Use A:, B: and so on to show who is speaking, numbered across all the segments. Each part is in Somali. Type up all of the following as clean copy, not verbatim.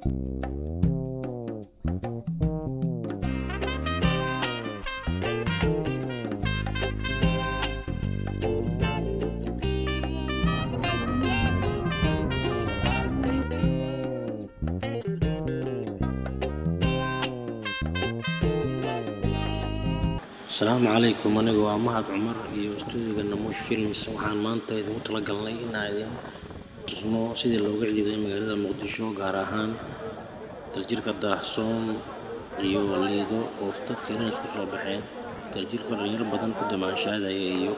A: السلام عليكم. أنا مهد عمر iyo studio Namuush Films. waxaan maanta idinku talagalnay in aan tusno sidii looga ciiday magaalada Muqdisho, gaar ahaan daljirka Daahsoon iyo Liido oo dadka inay isku soo baxeen. daljirka dhalinyaro badan ku damaanshaadaya iyo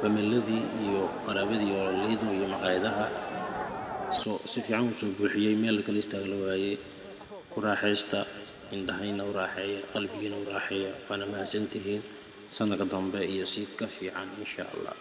A: familiyadii iyo qaraabadii oo Liido iyo maqaayadaha si fiican u soo buuxiyay meel kale istaag la waayay. ku raaxaysta indhahayna u raaxeeya, qalbigiina u raaxeeya. waana mahadsantihiin. sanadka dambe iyo si ka fiican insha Allah.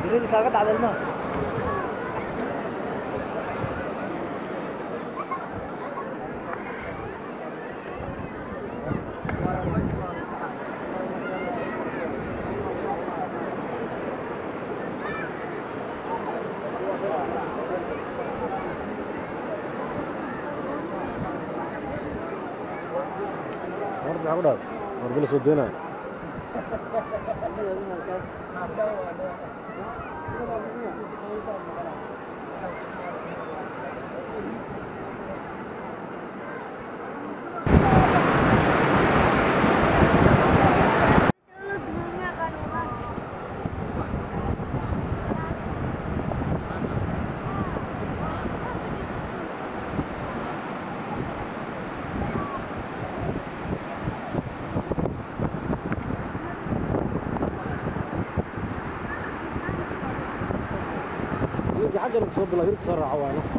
B: يريد كاغد على الماء.
C: ارجع اولاد ورجل سودينا يجي حاجه نصب لا يرك سرع وانا